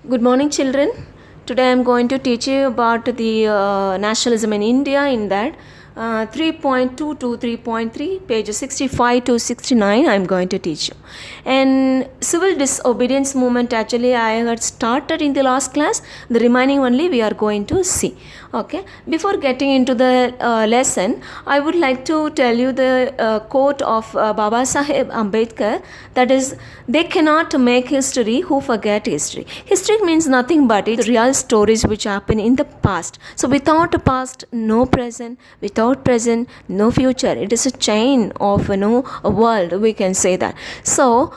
Good morning, children. Today I am going to teach you about the nationalism in India in that 3.2 to 3.3, pages 65 to 69 I am going to teach you. And civil disobedience movement actually I had started in the last class. The remaining only we are going to see. Okay. Before getting into the lesson, I would like to tell you the quote of Baba Saheb Ambedkar, that is, they cannot make history who forget history. History means nothing but it's real stories which happen in the past. So without a past, no present. Without present, no future. It is a chain of a world. We can say that. So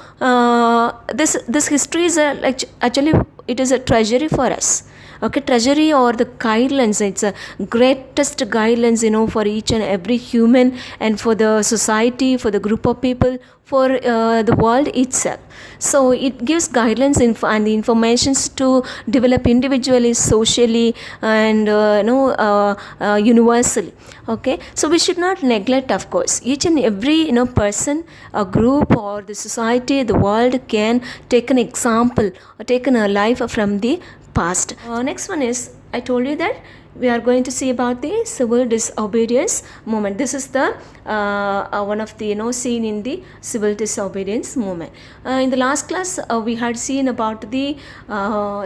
this history is actually it is a treasury for us. Okay, treasury or the guidelines, it's a greatest guidelines for each and every human, and for the society, for the group of people, for the world itself. So it gives guidelines and the informations to develop individually, socially, and universally. Okay, so we should not neglect, of course, each and every person, a group, or the society, the world can take an example or take a life from the past. Next one is, I told you that we are going to see about the civil disobedience movement. This is the one of the scene in the civil disobedience movement. In the last class we had seen about the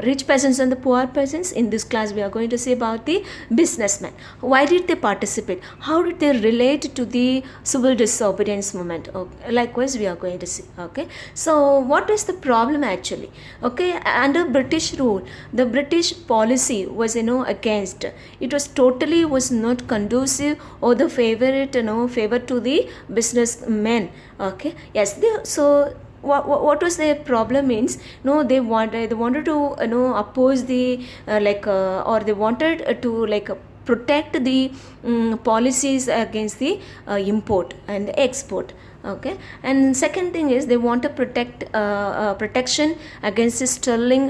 rich peasants and the poor peasants. In this class we are going to see about the businessmen. Why did they participate? How did they relate to the civil disobedience movement? Okay. Likewise we are going to see. Okay, so what is the problem actually? Okay, under British rule, the British policy was against. It was totally was not conducive or the favor to the businessmen. Okay, yes, so what was their problem means, they wanted to oppose the or they wanted to protect the policies against the import and export. Okay, and second thing is they want to protect protection against the sterling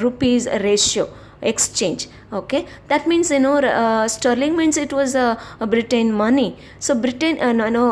rupees ratio exchange. Okay, that means sterling means it was a Britain money. So Britain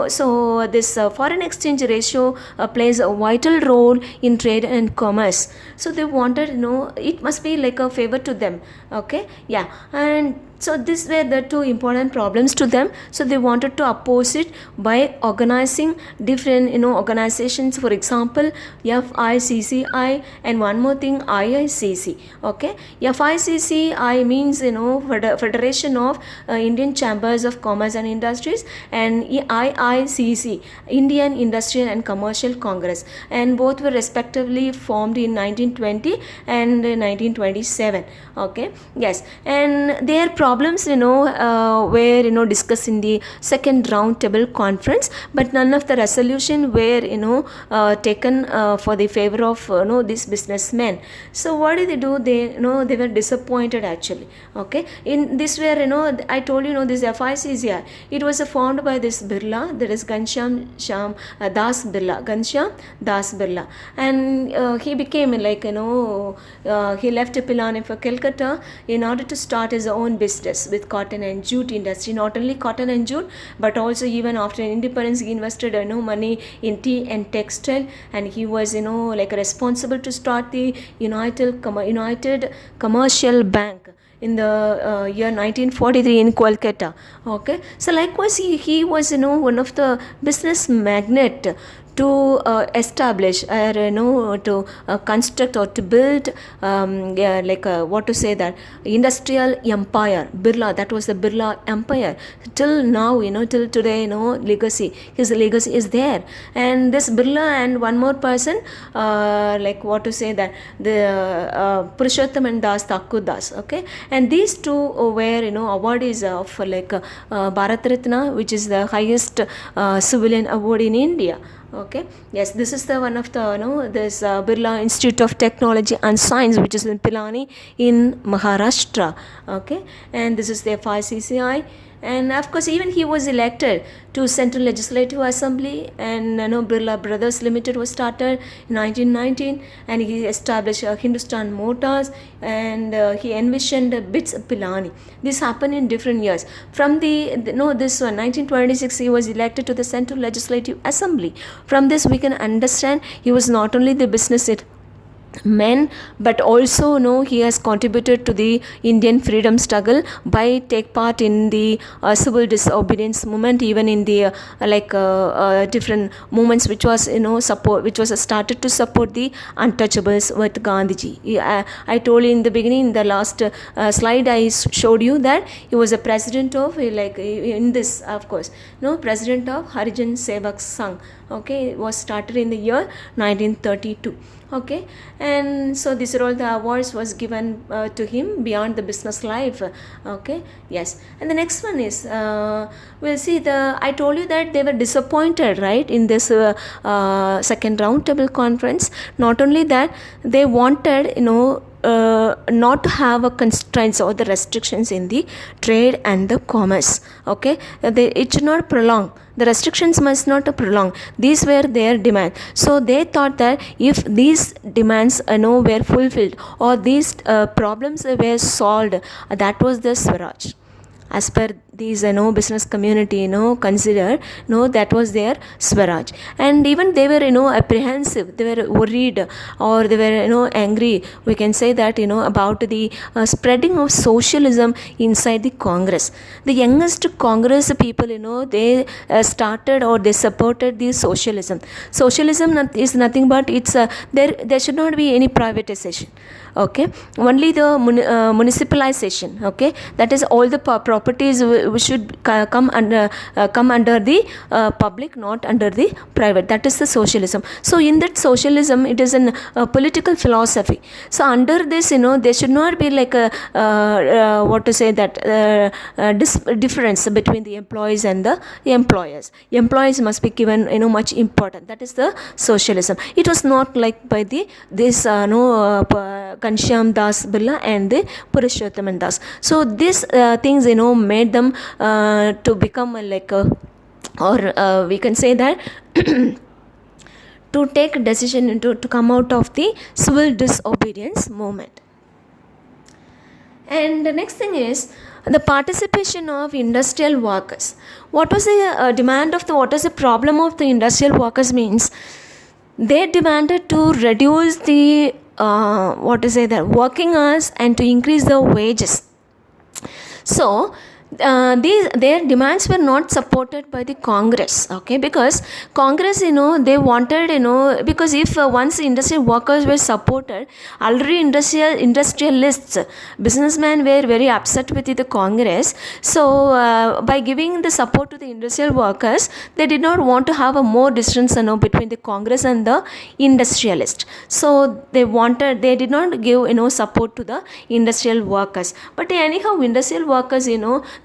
so this foreign exchange ratio plays a vital role in trade and commerce. So they wanted it must be like a favor to them. Okay, yeah, and so these were the two important problems to them. So they wanted to oppose it by organizing different organizations. For example, FICCI, and one more thing, IICC. Okay, FICCI means Federation of Indian Chambers of Commerce and Industries, and IICC, Indian Industrial and Commercial Congress, and both were respectively formed in 1920 and 1927. Okay, yes, and their problems were discussed in the second round table conference, but none of the resolution were taken for the favor of these businessmen. So what did they do? They they were disappointed actually. Okay, in this where I told this FICCI, it was formed by this Birla, that is Ghanshyam Das Birla, Ghanshyam Das Birla, and he became he left Pilani for Calcutta in order to start his own business with cotton and jute industry. Not only cotton and jute, but also even after independence he invested money in tea and textile, and he was responsible to start the United Commercial Bank in the year 1943 in Kolkata. Okay, so likewise he was one of the business magnate to establish or to construct or to build what to say, that industrial empire. Birla, that was the Birla empire. Till now, till today, legacy, his legacy is there. And this Birla and one more person, what to say, that the Purushottam and Das Thakur Das. Okay, and these two were awardees of Bharat Ratna, which is the highest civilian award in India. Okay, yes, this is the one of the this Birla Institute of Technology and Science, which is in Pilani in Maharashtra. Okay, and this is the FICCI, and of course even he was elected to Central Legislative Assembly, and Birla Brothers Limited was started in 1919, and he established Hindustan Motors, and he envisioned BITS Pilani. This happened in different years. From this one 1926 he was elected to the Central Legislative Assembly. From this we can understand he was not only the business men, but also he has contributed to the Indian freedom struggle by take part in the civil disobedience movement, even in the different movements which was which was started to support the untouchables with Gandhiji. I told you in the beginning, in the last slide I showed you that he was a president of in this, of course, president of Harijan Sevak Sangh. Okay, it was started in the year 1932. Okay, and so these are all the awards was given to him beyond the business life. Okay, yes. And the next one is we'll see I told you that they were disappointed, right, in this second roundtable conference. Not only that, they wanted not to have a constraints or the restrictions in the trade and the commerce. Okay, it should not prolong. The restrictions must not prolong. These were their demands. So they thought that if these demands were fulfilled, or these problems were solved, that was the Swaraj. As per these business community considered, that was their Swaraj. And even they were apprehensive, they were worried, or they were angry, we can say that about the spreading of socialism inside the Congress. The youngest Congress people, they started, or they supported the socialism. Socialism is nothing but it's there should not be any privatization. Okay, only the municipalization. Okay, that is all the properties should come under the public, not under the private. That is the socialism. So in that socialism, it is a political philosophy. So under this, there should not be like a what to say that difference between the employees and the employers. Employees must be given much important. That is the socialism. It was not like by this Ghanshyam Das Birla and the Purushottam Das. So these things made them to become we can say that to take a decision to come out of the civil disobedience movement. And the next thing is the participation of industrial workers. What was the demand of what was the problem of the industrial workers means? They demanded to reduce the working hours and to increase the wages. So their demands were not supported by the Congress. Okay, because Congress they wanted because if once industrial workers were supported, already industrialists, businessmen were very upset with the Congress. So by giving the support to the industrial workers, they did not want to have a more distance between the Congress and the industrialist. So they did not give support to the industrial workers. But anyhow, industrial workers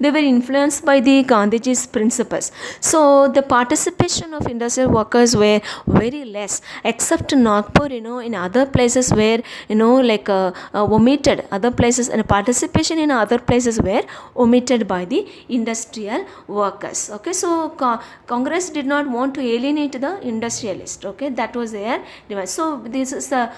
they were influenced by the Gandhiji's principles. So the participation of industrial workers were very less, except Nagpur, in other places were omitted. Other places, and participation in other places were omitted by the industrial workers. Okay, so Congress did not want to alienate the industrialist. Okay, that was their demand. So this is the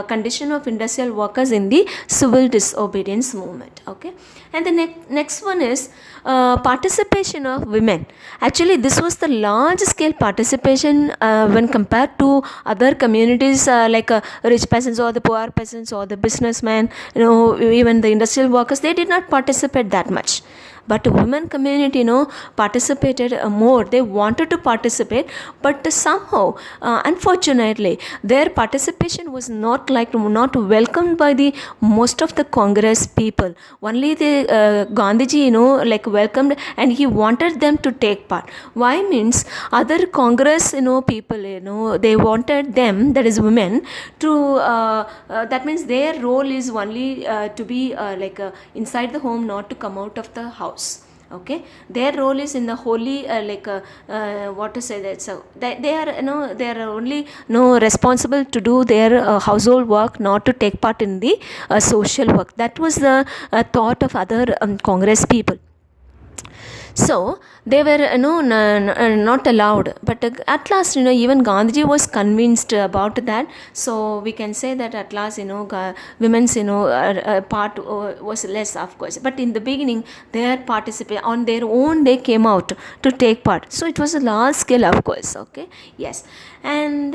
condition of industrial workers in the civil disobedience movement. Okay, and the next one is participation of women. Actually, this was the large scale participation when compared to other communities like rich peasants or the poor peasants or the businessmen, even the industrial workers. They did not participate that much. But the women community participated more. They wanted to participate, but somehow unfortunately their participation was not welcomed by the most of the Congress people. Only the Gandhiji welcomed, and he wanted them to take part. Why means other Congress people they wanted them, that is women, to that means their role is only to be inside the home, not to come out of the house. Okay, their role is in the holy what to say that. So they are they are only responsible to do their household work, not to take part in the social work. That was the thought of other Congress people. So they were not allowed. But at last even Gandhiji was convinced about that. So we can say that at last women's part was less, of course. But in the beginning they participate on their own. They came out to take part. So it was a large scale, of course. Okay, yes. And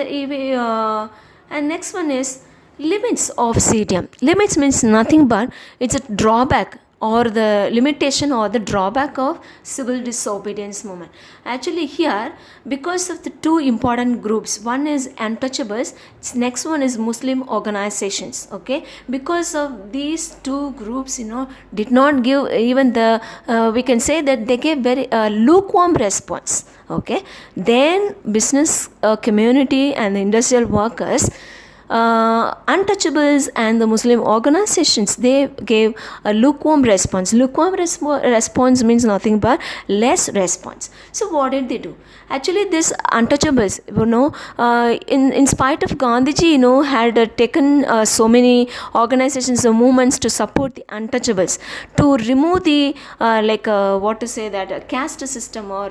next one is Limits of CDM. Limits means nothing but it's a drawback or the limitation or the drawback of civil disobedience movement. Actually here, because of the two important groups, one is untouchables, next one is Muslim organizations. Okay, because of these two groups, did not give even the we can say that they gave very lukewarm response. Okay, then business community and the industrial workers, untouchables and the Muslim organizations, they gave a lukewarm response. Lukewarm response means nothing but less response. So what did they do? Actually, this untouchables, in spite of Gandhiji, had taken so many organizations or movements to support the untouchables, to remove the what to say that caste system or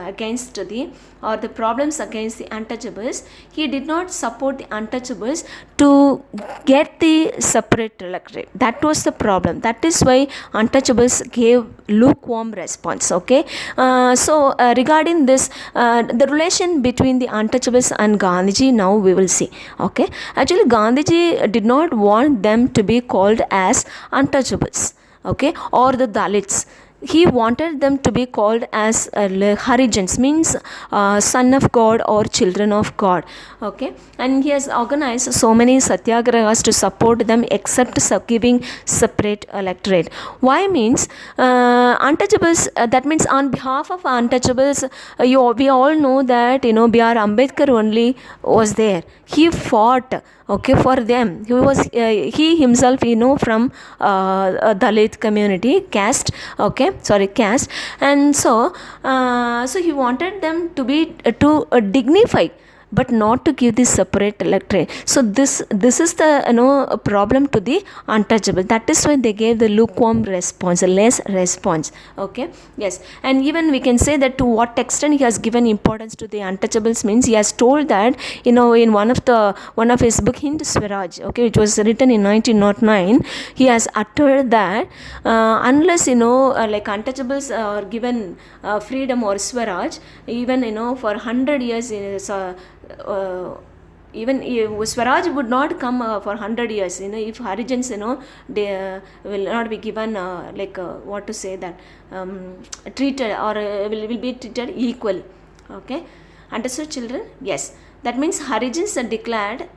against the problems against the untouchables. He did not support the untouchables to get the separate electorate. That was the problem. That is why untouchables gave lukewarm response. Okay, so regarding this, the relation between the untouchables and Gandhiji, now we will see. Okay, actually Gandhiji did not want them to be called as untouchables, okay, or the Dalits. He wanted them to be called as Harijans, means son of God or children of God. Okay, and he has organized so many satyagrahas to support them, except giving separate electorate. Why means untouchables, that means on behalf of untouchables, we all know that B.R. Ambedkar only was there. He fought, okay, for them. He himself, from Dalit community, caste, okay, caste, and so he wanted them to be to dignify, but not to give this separate electorate. So this is the problem to the untouchable. That is why they gave the lukewarm response, a less response. Okay, yes, and even we can say that to what extent he has given importance to the untouchables means he has told that in one of his book Hind Swaraj, okay, which was written in 1909, he has uttered that unless like untouchables are given freedom or Swaraj, even for 100 years even Swaraj would not come for 100 years, if Harijans, they will not be given what to say that treated or will be treated equal. Okay, understood, children? Yes, that means Harijans declared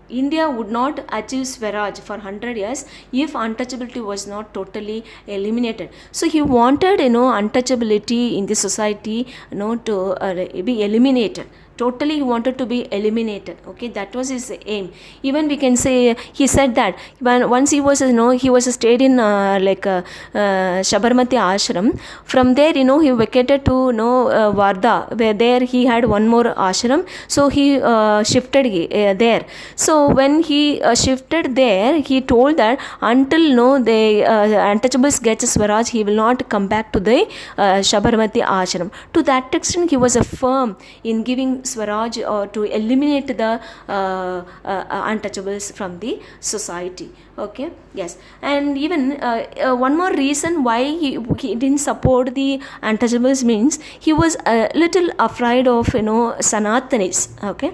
India would not achieve Swaraj for 100 years if untouchability was not totally eliminated. So he wanted untouchability in the society to be eliminated. Totally he wanted to be eliminated. Okay, that was his aim. Even we can say he said that once he was he was stayed in Sabarmati ashram. From there he vacated to Wardha, where there he had one more ashram. So he shifted there. So when he shifted there, he told that until the untouchables gets Swaraj, he will not come back to the Sabarmati ashram. To that extent he was firm in giving Swaraj or to eliminate the untouchables from the society. Okay, yes, and even one more reason why he didn't support the untouchables means he was a little afraid of Sanatanis. Okay,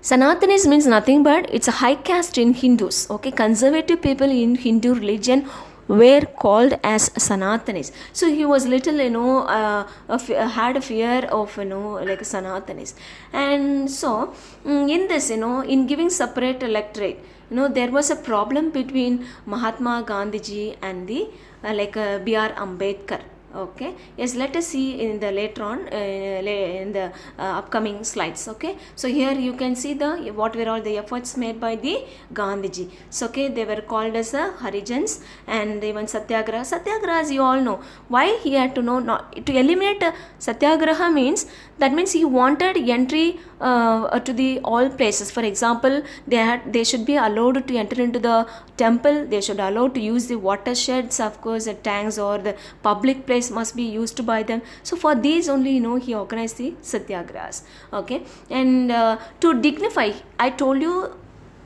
Sanatanis means nothing but it's a high caste in Hindus. Okay, conservative people in Hindu religion were called as Sanatanis. So he was little had a fear of like Sanatanis. And so in this in giving separate electorate, there was a problem between Mahatma Gandhiji and the B.R. Ambedkar. Okay, yes, let us see in the later on in the upcoming slides. Okay, so here you can see what were all the efforts made by the Gandhiji. So okay, they were called as Harijans, and even Satyagraha, as you all know. Why he had to know to eliminate Satyagraha means that means he wanted entry to the all places. For example, they should be allowed to enter into the temple. They should allow to use the watersheds, of course, the tanks or the public place must be used by them. So for these only he organized the satyagrahas. Okay, and to dignify, I told you,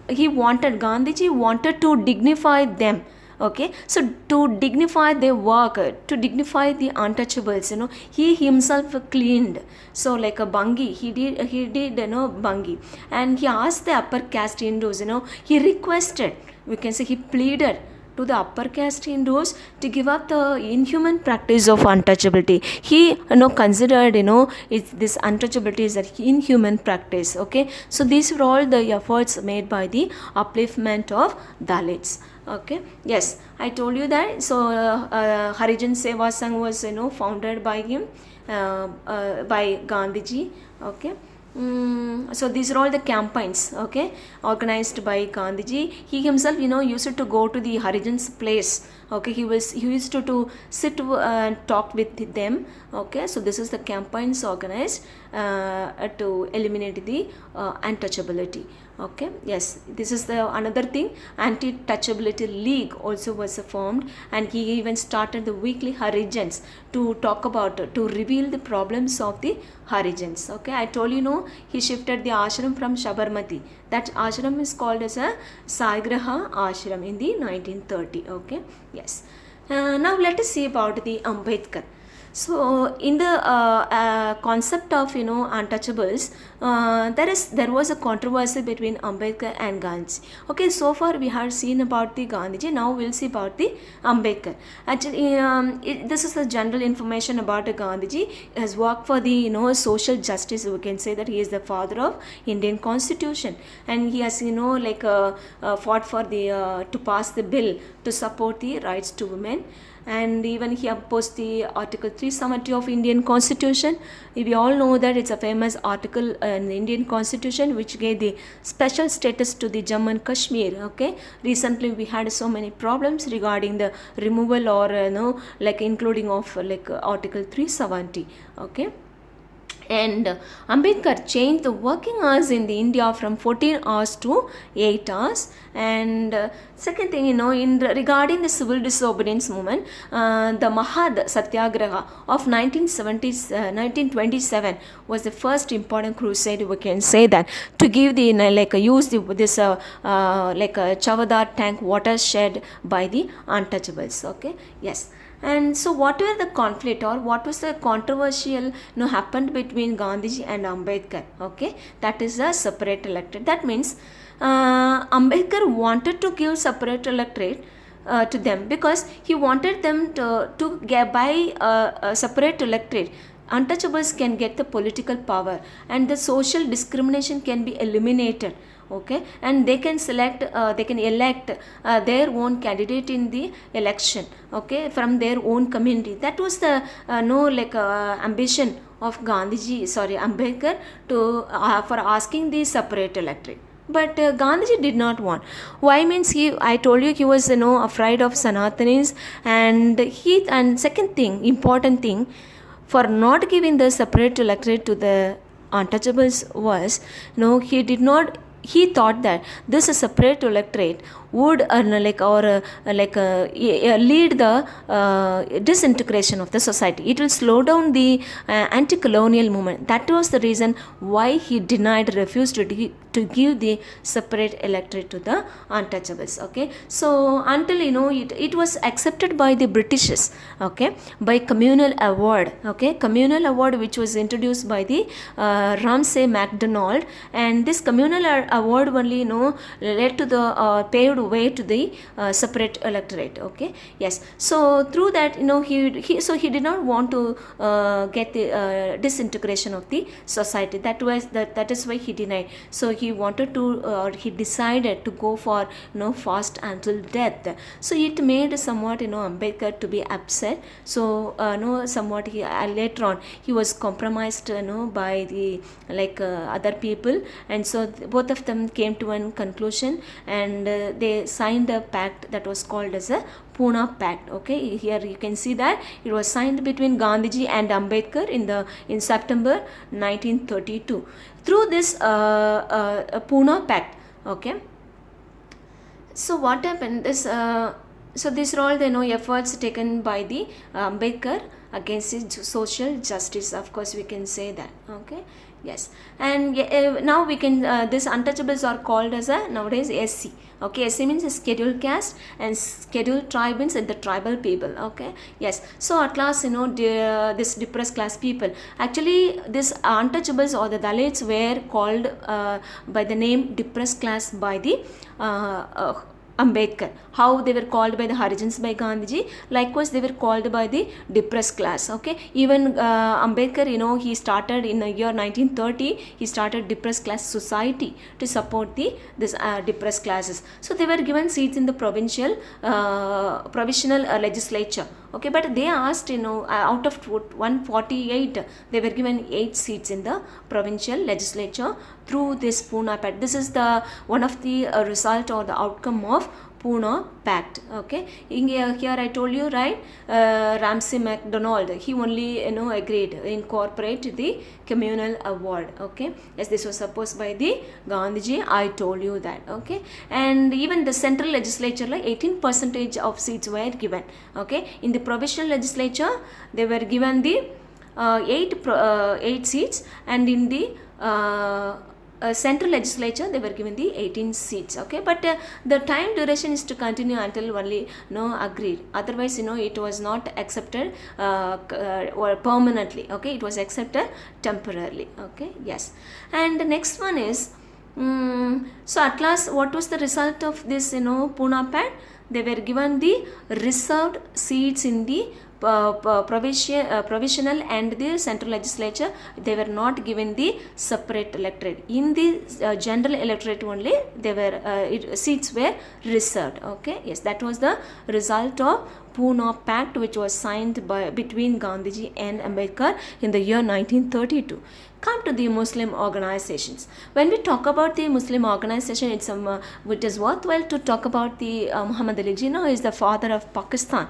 Gandhiji wanted to dignify them. Okay, so to dignify their work, to dignify the untouchables, he himself cleaned. So like a Bangi, he did Bangi, and he asked the upper caste Hindus, he requested, we can say he pleaded to the upper caste Hindus to give up the inhuman practice of untouchability. He considered this untouchability is an inhuman practice. Okay, so these were all the efforts made by the upliftment of Dalits. Okay, yes, I told you that. So Harijan Seva Sangh was founded by him, by Gandhiji. Okay. So these are all the campaigns, okay, organized by Gandhiji. He himself, used to go to the Harijan's place. Okay, he used to sit and talk with them. Okay, so this is the campaigns organized to eliminate the untouchability. Okay, yes, this is the another thing. Anti-touchability league also was formed, and he even started the weekly Harijans to talk about, to reveal the problems of the Harijans. Okay, I told he shifted the ashram from Sabarmati. That ashram is called as a Saigraha ashram in the 1930. Okay, yes. Now let us see about the Ambedkar. So in the concept of untouchables, there was a controversy between Ambedkar and Gandhi. Okay, so far we have seen about the Gandhiji. Now we'll see about the Ambedkar. Actually, this is the general information about Gandhiji. He has worked for the social justice. We can say that he is the father of Indian Constitution, and he has fought for the to pass the bill to support the rights to women. And even he opposed the Article 370 of Indian Constitution. We all know that it's a famous article in the Indian Constitution which gave the special status to the Jammu and Kashmir. Okay, recently we had so many problems regarding the removal or including of Article 370. Okay. And Ambedkar changed the working hours in the India from 14 hours to 8 hours. And second thing, regarding the civil disobedience movement, the Mahad Satyagraha of 1927 was the first important crusade, we can say that, to give the use this Chavadar tank watershed by the untouchables. Okay, yes. And so what were the conflict, or what was the controversial happened between Gandhiji and Ambedkar? Okay, that is a separate electorate. That means Ambedkar wanted to give separate electorate to them because he wanted them to get by a separate electorate. Untouchables can get the political power and the social discrimination can be eliminated. Okay, and they can elect their own candidate in the election. Okay, from their own community. That was the ambition of Ambedkar to for asking the separate electorate. But Gandhiji did not want. Why means I told you he was afraid of Sanatanis, and second thing, important thing, for not giving the separate electorate to the untouchables was he thought that this separate electorate would lead the disintegration of the society. It will slow down the anti-colonial movement. That was the reason why he refused to give the separate electorate to the untouchables. Okay, so until it was accepted by the Britishers. Okay, by communal award. Okay, communal award which was introduced by the Ramsay MacDonald, and this communal award only led to the paved way to the separate electorate. Okay, yes. So through that he did not want to get the disintegration of the society. That is why he denied. So he wanted to he decided to go for fast until death. So it made somewhat Ambedkar to be upset. So somewhat he later on he was compromised by the other people, and so both of them came to one conclusion, and they signed a pact that was called as a Pune Pact. Okay, here you can see that it was signed between Gandhiji and Ambedkar in September 1932. Through this Pune Pact. Okay, so what happened? This So these are all the efforts taken by the Ambedkar against the social justice. Of course, we can say that. Okay, yes, and now we can these untouchables are called as a nowadays SC. Okay, SC means a scheduled caste, and scheduled tribe means the tribal people. Okay, yes. So at last, this depressed class people. Actually, these untouchables or the Dalits were called by the name depressed class by the Ambedkar. How they were called by the Harijans by Gandhiji, likewise they were called by the depressed class. Okay, even Ambedkar, he started in the year 1930. He started depressed class society to support this depressed classes. So they were given seats in the provincial provisional legislature. Okay, but they asked, out of 148, they were given 8 seats in the provincial legislature through this Pune Pact. This is the one of the result or the outcome of Pune Pact. Okay, here I told you, right, Ramsay MacDonald, he only agreed to incorporate the communal award. Okay, yes, this was supposed by the Gandhiji. I told you that. Okay, and even the central legislature, like 18% of seats were given. Okay, in the provincial legislature they were given the 8 seats, and in the central legislature they were given the 18 seats. Okay, but the time duration is to continue until only agreed. Otherwise, it was not accepted or permanently. Okay, it was accepted temporarily. Okay, yes. And the next one is so at last, what was the result of this Pune Pact? They were given the reserved seats in the provisional and the central legislature. They were not given the separate electorate. In the general electorate only, they were seats were reserved. Okay, yes, that was the result of Pune Pact, which was signed between Gandhiji and Ambedkar in the year 1932. Come to the Muslim organizations. When we talk about the Muslim organization, it is worthwhile to talk about the Muhammad Ali Jinnah is the father of Pakistan.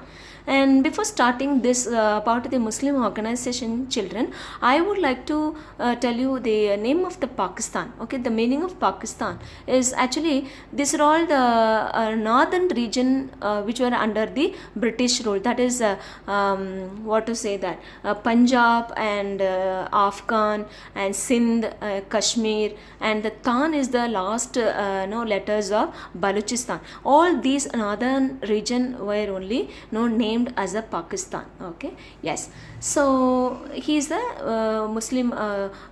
And before starting this about the Muslim organization, children, I would like to tell you the name of the Pakistan. Okay, the meaning of Pakistan is actually these are all the northern region which were under the British rule. That is what to say that Punjab and Afghan and Sindh, Kashmir, and the Tan is the last letters of Balochistan. All these northern region were only named as a Pakistan. Okay, yes. So he is the Muslim,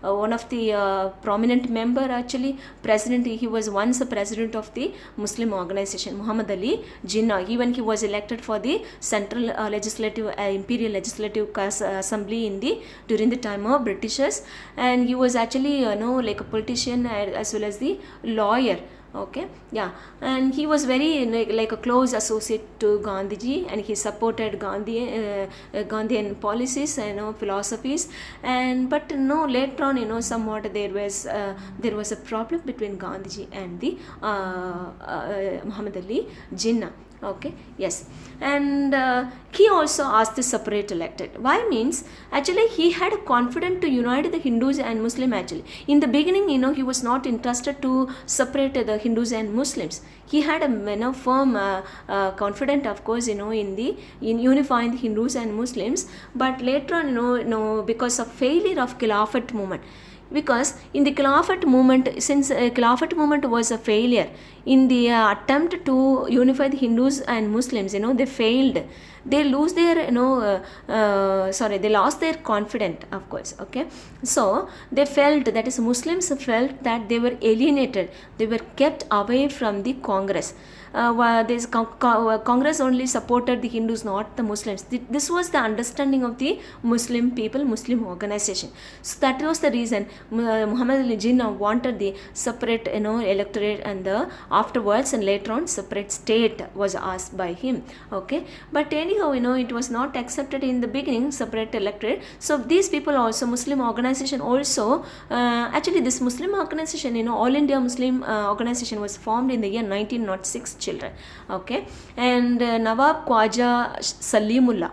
one of the prominent member, actually president. He was once a president of the Muslim organization, Muhammad Ali Jinnah. Even he was elected for the central legislative imperial legislative assembly during the time of Britishers, and he was actually like a politician as well as the lawyer. Okay, yeah, and he was very like a close associate to Gandhiji, and he supported Gandhian policies and philosophies, and but later on somewhat there was a problem between Gandhiji and the Muhammad Ali Jinnah. Okay, yes, and he also asked the separate elected. Why means actually he had confidence to unite the Hindus and Muslim. Actually in the beginning he was not interested to separate the Hindus and Muslims. He had a firm confidence, of course, in unifying the Hindus and Muslims, but later on because of failure of Khilafat movement, because in the Khilafat movement, since Khilafat movement was a failure in the attempt to unify the Hindus and Muslims, they failed. They lose their they lost their confidence, of course. Okay, so they felt, that is Muslims felt, that they were alienated, they were kept away from the Congress. This Congress only supported the Hindus, not the Muslims. This was the understanding of the Muslim people, Muslim organization. So that was the reason Muhammad Ali Jinnah wanted the separate electorate, and afterwards and later on separate state was asked by him. Okay, but anyhow it was not accepted in the beginning, separate electorate. So these people also, Muslim organization also, actually this Muslim organization, All India Muslim organization was formed in the year 1906, children. Okay, and Nawab Khwaja Salimullah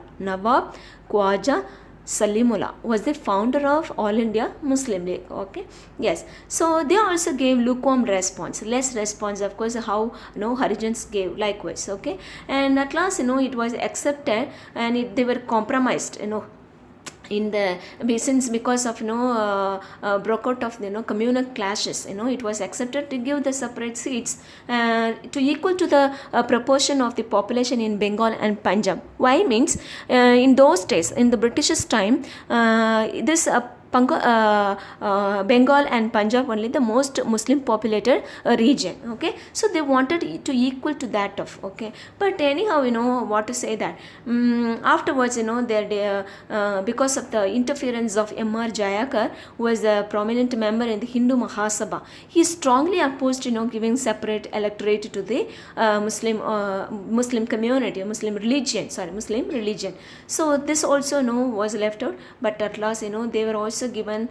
Salimullah was the founder of All India Muslim League. Okay, yes. So they also gave lukewarm response, less response, of course, how Harijans gave likewise. Okay, and at last it was accepted, and they were compromised. In the since because of broke out of communal clashes, it was accepted to give the separate seats to equal to the proportion of the population in Bengal and Punjab. Why means in those days, in the British's time, this Bengal and Punjab only the most Muslim populated region. Okay, so they wanted to equal to that of. Okay, but anyhow, what to say that afterwards, because of the interference of M.R. Jayakar, who was a prominent member in the Hindu Mahasabha, he strongly opposed giving separate electorate to the Muslim community, Muslim religion. So this also was left out, but at last they were also given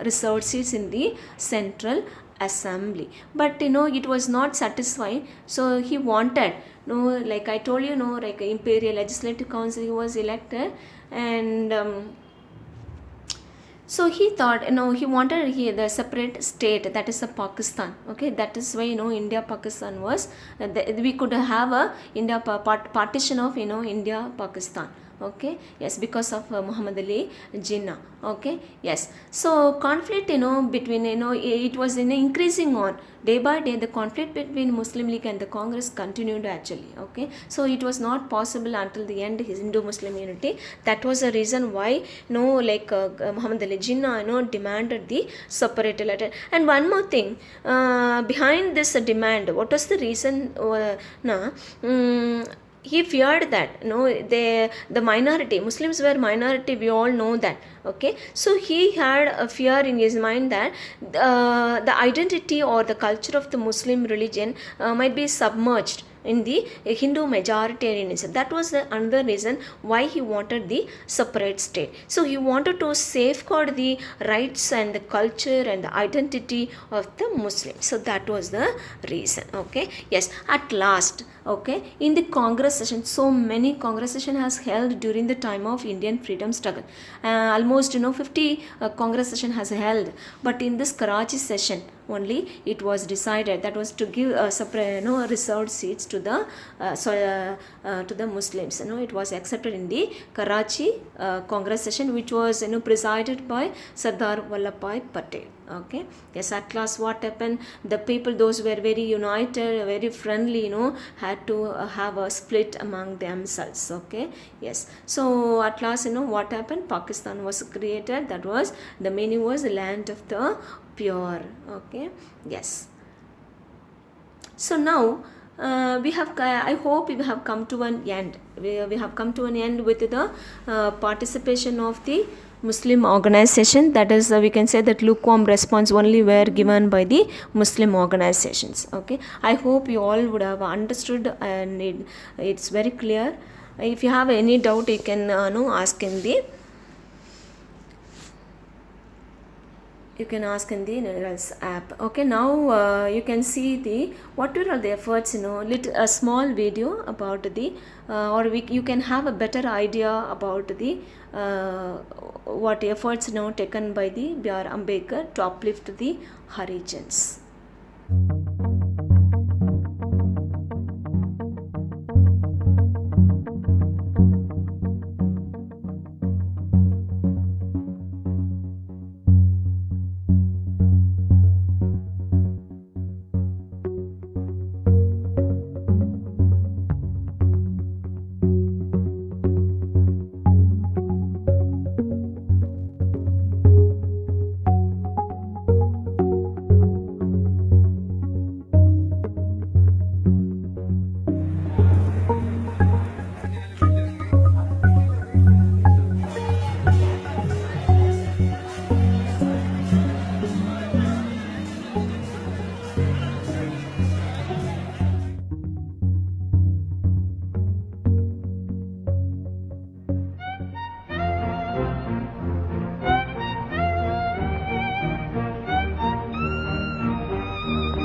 reserved seats in the Central Assembly, but it was not satisfying. So he wanted, like I told you, like Imperial Legislative Council, he was elected, and so he thought, he wanted the separate state, that is a Pakistan. Okay, that is why India Pakistan was we could have a India partition of India Pakistan. Okay, yes, because of Muhammad Ali Jinnah. Okay, yes, so conflict between it was increasing on day by day. The conflict between Muslim League and the Congress continued actually. Okay, so it was not possible until the end Hindu Muslim unity. That was the reason why Muhammad Ali Jinnah demanded the separate letter. And one more thing, behind this demand, what was the reason? He feared that the minority Muslims were minority, we all know that. Okay, so he had a fear in his mind that the identity or the culture of the Muslim religion might be submerged in the Hindu majoritarianism. That was another reason why he wanted the separate state. So he wanted to safeguard the rights and the culture and the identity of the Muslims. So that was the reason. Okay, yes, at last, okay, in the Congress session, so many Congress session has held during the time of Indian freedom struggle. Almost 50 Congress session has held, but in this Karachi session only it was decided that was to give separate reserved seats to the Muslims. It was accepted in the Karachi Congress session, which was presided by Sardar Vallabhbhai Patel. Okay, yes, at last what happened, the people, those who were very united, very friendly, had to have a split among themselves. Okay, yes, so at last what happened, Pakistan was created. That was, the meaning was the land of the pure. Okay, yes, so now we have, I hope we have come to an end. We have come to an end with the participation of the Muslim organization. That is, we can say that lukewarm response only were given by the Muslim organizations. Okay, I hope you all would have understood, and it's very clear. If you have any doubt, you can ask in the Nerals app. Okay, now you can see what were the efforts, a small video about the you can have a better idea about the what efforts taken by the B.R. Ambedkar to uplift the Harijans.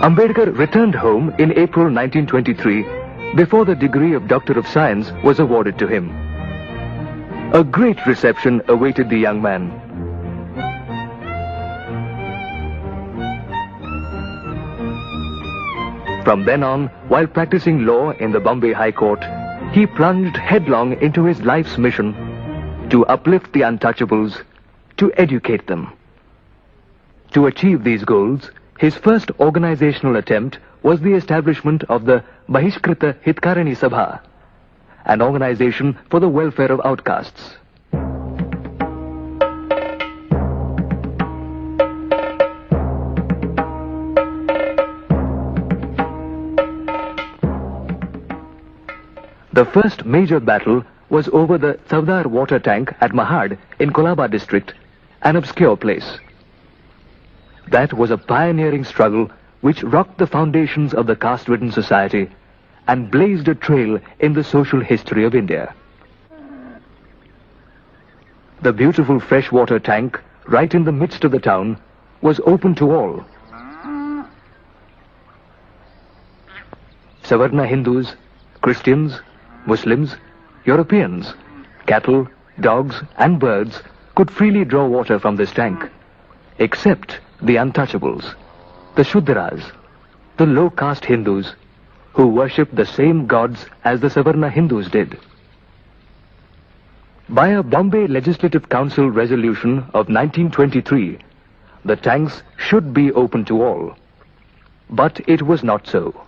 Ambedkar returned home in April 1923 before the degree of Doctor of Science was awarded to him. A great reception awaited the young man. From then on, while practicing law in the Bombay High Court, he plunged headlong into his life's mission to uplift the untouchables, to educate them. To achieve these goals, his first organizational attempt was the establishment of the Bahishkrita Hitkarani Sabha, an organization for the welfare of outcasts. The first major battle was over the Savdar water tank at Mahad in Colaba district, an obscure place. That was a pioneering struggle which rocked the foundations of the caste-ridden society and blazed a trail in the social history of India. The beautiful freshwater tank, right in the midst of the town, was open to all. Savarna Hindus, Christians, Muslims, Europeans, cattle, dogs and birds could freely draw water from this tank, except the untouchables, the Shudras, the low-caste Hindus, who worshipped the same gods as the Savarna Hindus did. By a Bombay Legislative Council resolution of 1923, the tanks should be open to all. But it was not so.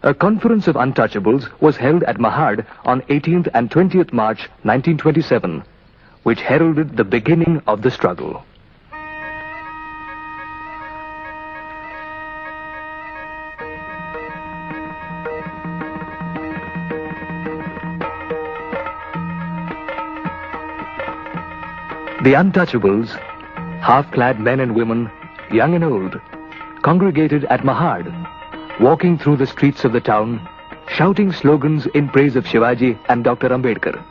A conference of untouchables was held at Mahad on 18th and 20th March 1927, which heralded the beginning of the struggle. The untouchables, half-clad men and women, young and old, congregated at Mahad, walking through the streets of the town, shouting slogans in praise of Shivaji and Dr. Ambedkar.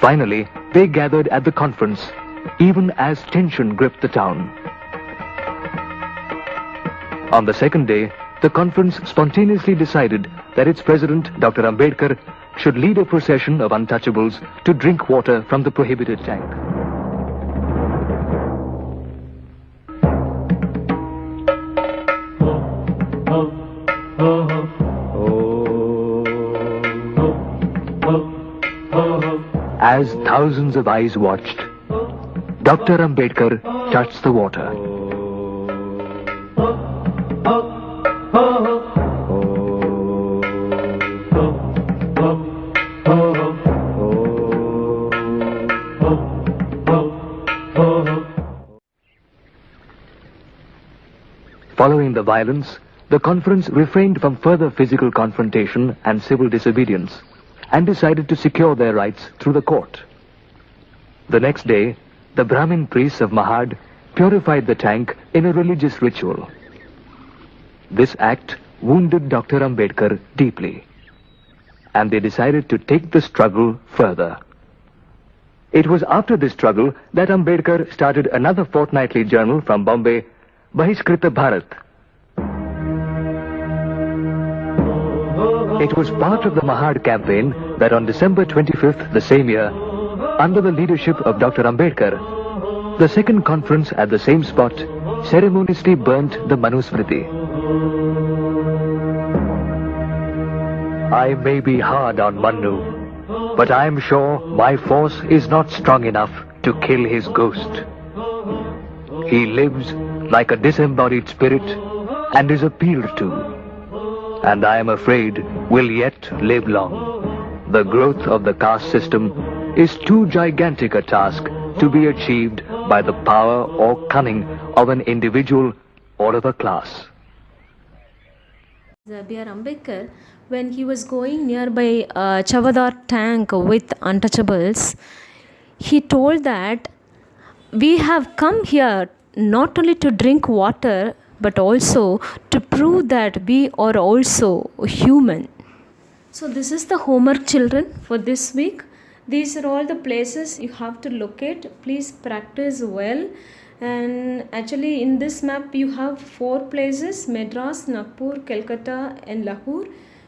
Finally, they gathered at the conference, even as tension gripped the town. On the second day, the conference spontaneously decided that its president, Dr. Ambedkar, should lead a procession of untouchables to drink water from the prohibited tank. As thousands of eyes watched, Dr. Ambedkar touched the water. Following the violence, the conference refrained from further physical confrontation and civil disobedience, and decided to secure their rights through the court. The next day, the Brahmin priests of Mahad purified the tank in a religious ritual. This act wounded Dr. Ambedkar deeply, and they decided to take the struggle further. It was after this struggle that Ambedkar started another fortnightly journal from Bombay, Bahishkrita Bharat. It was part of the Mahad campaign that on December 25th the same year, under the leadership of Dr. Ambedkar, the second conference at the same spot ceremoniously burnt the Manusmriti. I may be hard on Manu, but I am sure my force is not strong enough to kill his ghost. He lives like a disembodied spirit and is appealed to, and I am afraid will yet live long. The growth of the caste system is too gigantic a task to be achieved by the power or cunning of an individual or of a class. B.R. Ambedkar, when he was going nearby Chavadar tank with untouchables, he told that we have come here not only to drink water but also to prove that we are also human. So this is the homework, children, for this week. These are all the places you have to locate. Please practice well. And actually in this map you have 4 places: Madras, Nagpur, Calcutta and Lahore.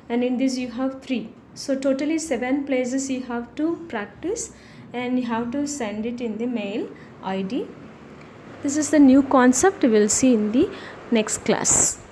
and in this you have 3. So totally 7 places you have to practice, and you have to send it in the mail ID. This is the new concept we will see in the next class.